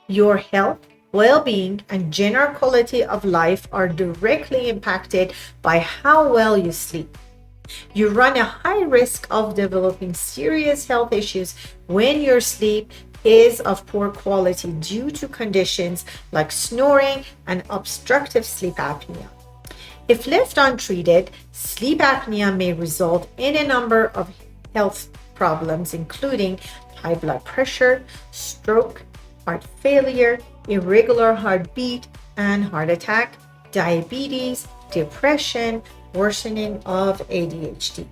Your health, well being, and general quality of life are directly impacted by how well you sleep. You run a high risk of developing serious health issues when your sleep is of poor quality due to conditions like snoring and obstructive sleep apnea. If left untreated, sleep apnea may result in a number of health problems, including high blood pressure, stroke, heart failure, irregular heartbeat, and heart attack, diabetes, depression, worsening of ADHD.